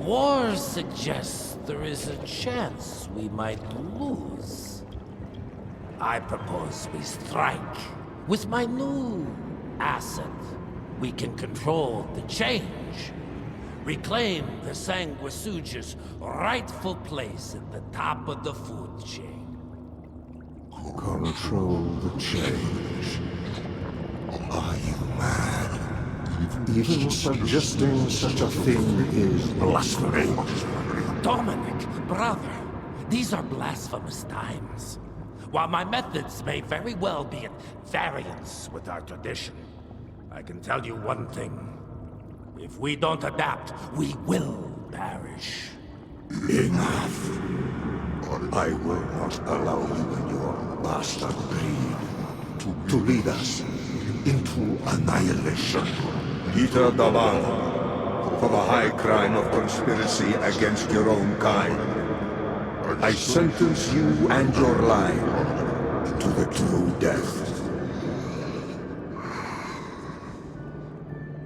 war suggests there is a chance we might lose. I propose we strike. With my new asset, we can control the change. Reclaim the Sanguisuja's rightful place at the top of the food chain. Control the change. Are you mad? Even suggesting such a thing is blasphemy. Dominic, brother, these are blasphemous times. While my methods may very well be at variance with our tradition, I can tell you one thing. If we don't adapt, we will perish. Enough. I will not allow you and your bastard greed to lead us into annihilation. Peter Daban, for the high crime of conspiracy against your own kind, I sentence you and your line to the true death.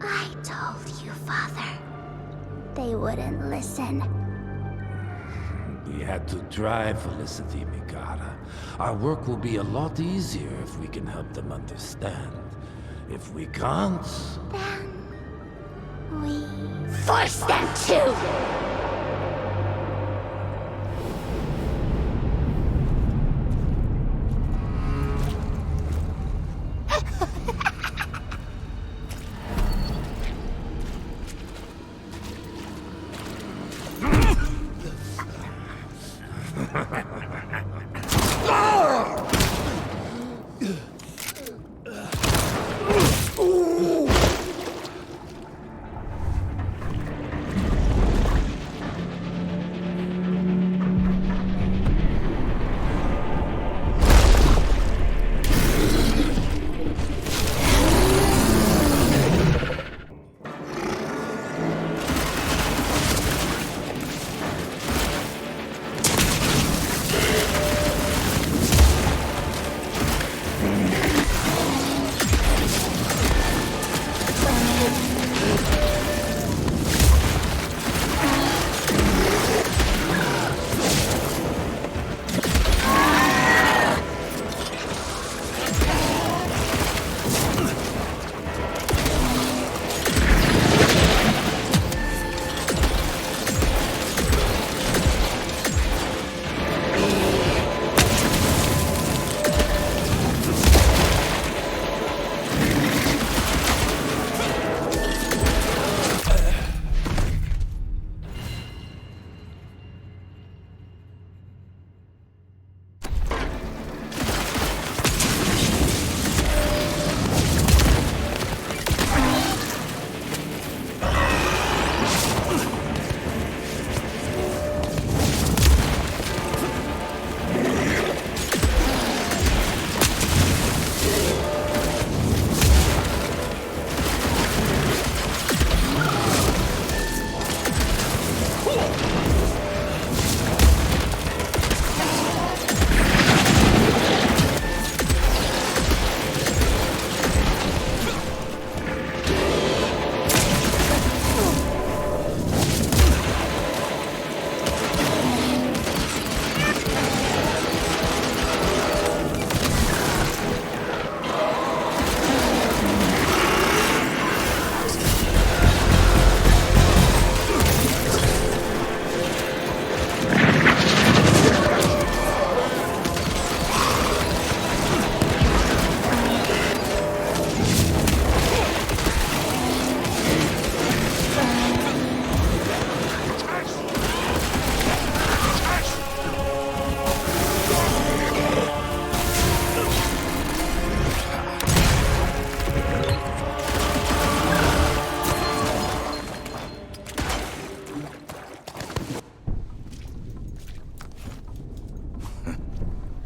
I told you, Father. They wouldn't listen. We had to try, Felicity Mikata. Our work will be a lot easier if we can help them understand. If we can't... Then... we... force them to!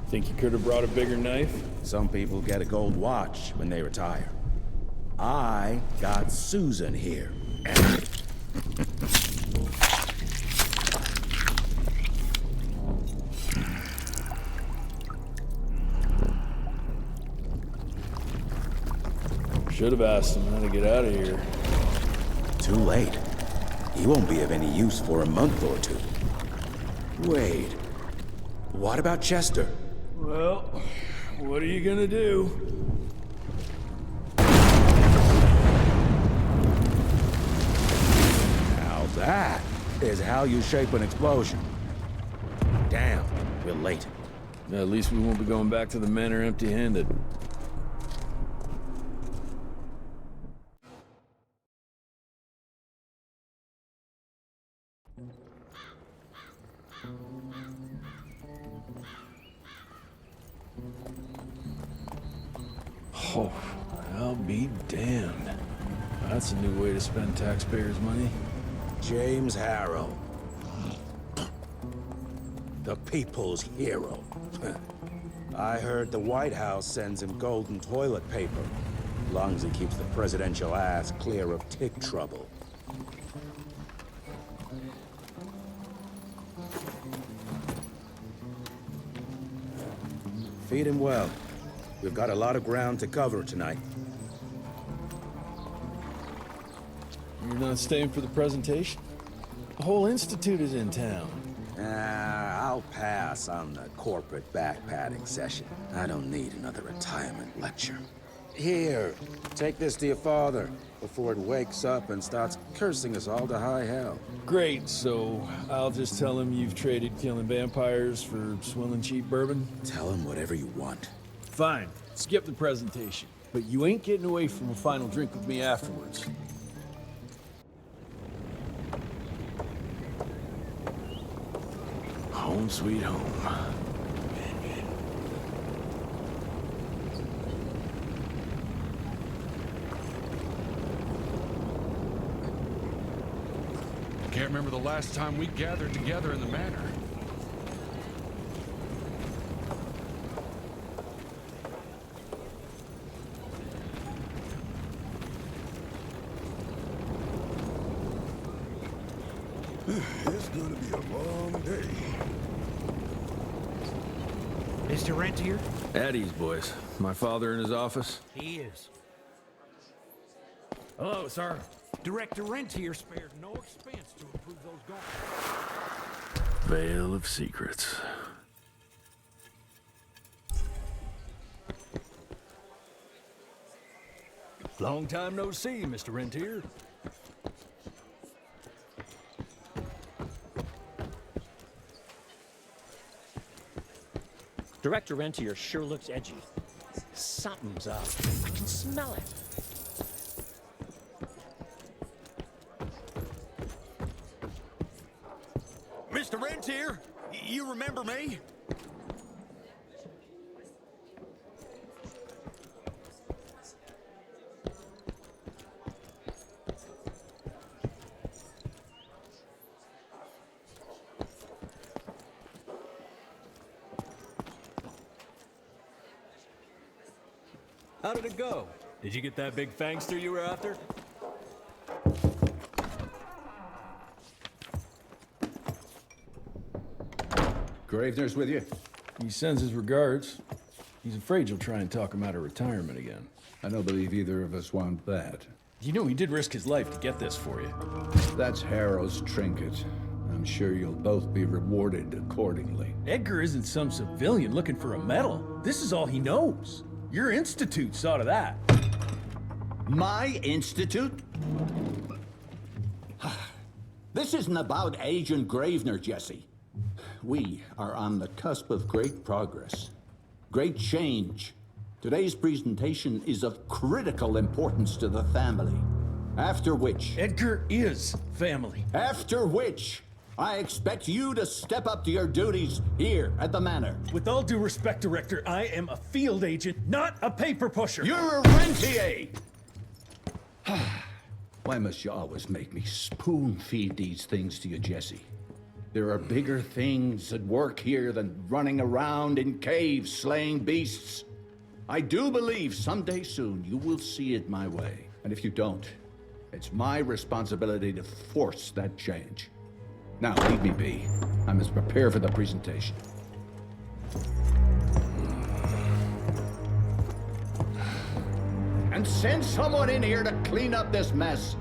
Think you could have brought a bigger knife? Some people get a gold watch when they retire. I got Susan here. Should have asked him how to get out of here. Too late. He won't be of any use for a month or two. Wait. What about Chester? Well, what are you gonna do? Now that is how you shape an explosion. Damn, we're late. At least we won't be going back to the manor empty-handed. Oh, I'll be damned. That's a new way to spend taxpayers' money. James Harrow. The people's hero. I heard the White House sends him golden toilet paper. As long as he keeps the presidential ass clear of tick trouble. Feed him well. We've got a lot of ground to cover tonight. You're not staying for the presentation? The whole institute is in town. I'll pass on the corporate backpatting session. I don't need another retirement lecture. Here, take this to your father before it wakes up and starts cursing us all to high hell. Great, so I'll just tell him you've traded killing vampires for swilling cheap bourbon? Tell him whatever you want. Fine, skip the presentation. But you ain't getting away from a final drink with me afterwards. Home sweet home. Can't remember the last time we gathered together in the manor. It's gonna be a long day. Mr. Rentier? At ease, boys. My father in his office? He is. Hello, sir. Director Rentier spared no expense to improve those guards. Veil of secrets. Long time no see, Mr. Rentier. Director Rentier sure looks edgy. Something's up. I can smell it. Mr. Rentier, you remember me? How did it go? Did you get that big fangster you were after? Gravener's with you? He sends his regards. He's afraid you'll try and talk him out of retirement again. I don't believe either of us want that. You know he did risk his life to get this for you. That's Harrow's trinket. I'm sure you'll both be rewarded accordingly. Edgar isn't some civilian looking for a medal. This is all he knows. Your institute saw to that. My institute? This isn't about Agent Gravener, Jesse. We are on the cusp of great progress, great change. Today's presentation is of critical importance to the family. After which... Edgar is family. After which, I expect you to step up to your duties here at the manor. With all due respect, Director, I am a field agent, not a paper pusher. You're a rentier! Why must you always make me spoon-feed these things to you, Jesse? There are bigger things at work here than running around in caves slaying beasts. I do believe someday soon you will see it my way. And if you don't, it's my responsibility to force that change. Now, leave me be. I must prepare for the presentation. And send someone in here to clean up this mess.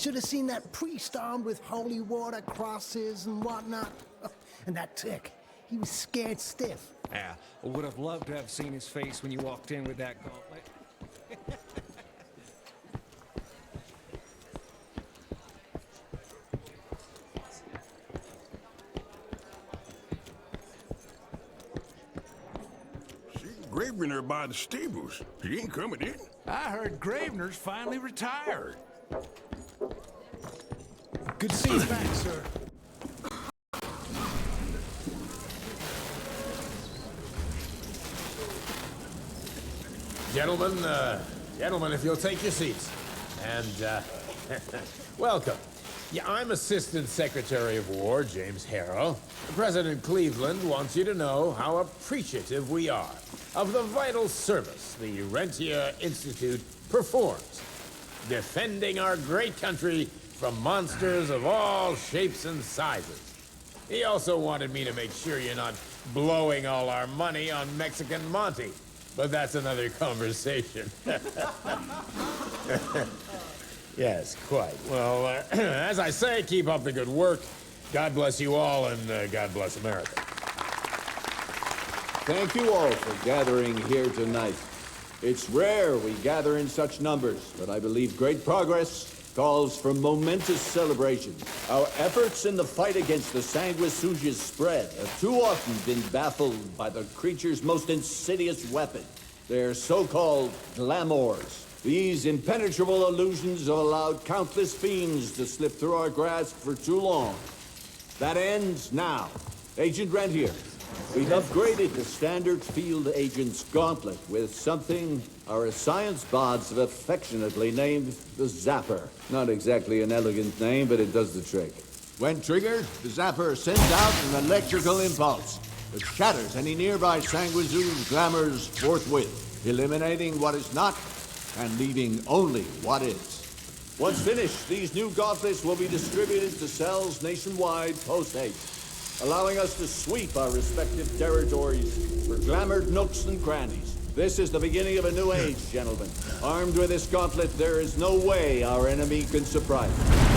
Should have seen that priest armed with holy water, crosses, and whatnot. And that tick, he was scared stiff. Yeah, I would have loved to have seen his face when you walked in with that gauntlet. Gravener by the stables. He ain't coming in. I heard Gravener's finally retired. Good to see you back, sir. Gentlemen, if you'll take your seats. And, welcome. Yeah, I'm Assistant Secretary of War, James Harrow. President Cleveland wants you to know how appreciative we are of the vital service the Rentier Institute performs, defending our great country from monsters of all shapes and sizes. He also wanted me to make sure you're not blowing all our money on Mexican Monty, but that's another conversation. Yes, quite. Well, as I say, keep up the good work. God bless you all, and God bless America. Thank you all for gathering here tonight. It's rare we gather in such numbers, but I believe great progress calls for momentous celebration. Our efforts in the fight against the sanguisuga's spread have too often been baffled by the creature's most insidious weapon, their so-called glamours. These impenetrable illusions have allowed countless fiends to slip through our grasp for too long. That ends now. Agent Rentier, we've upgraded the standard field agent's gauntlet with something our science bots have affectionately named the Zapper. Not exactly an elegant name, but it does the trick. When triggered, the Zapper sends out an electrical impulse that shatters any nearby sanguisuga's glamours forthwith, eliminating what is not and leaving only what is. Once finished, these new gauntlets will be distributed to cells nationwide post-haste, allowing us to sweep our respective territories for glamored nooks and crannies. This is the beginning of a new age, gentlemen. Armed with this gauntlet, there is no way our enemy can surprise us.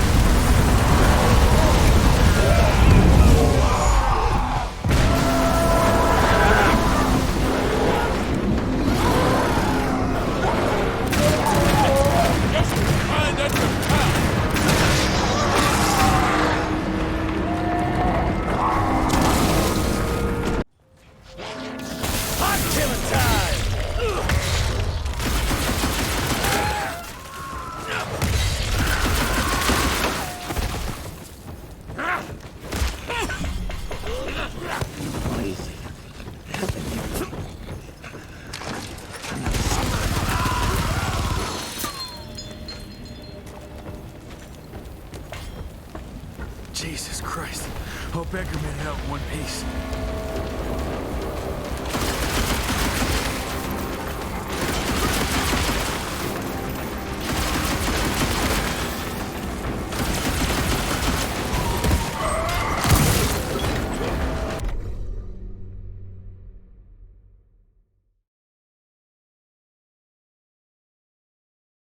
Jesus Christ. Hope Eggerman held in one piece.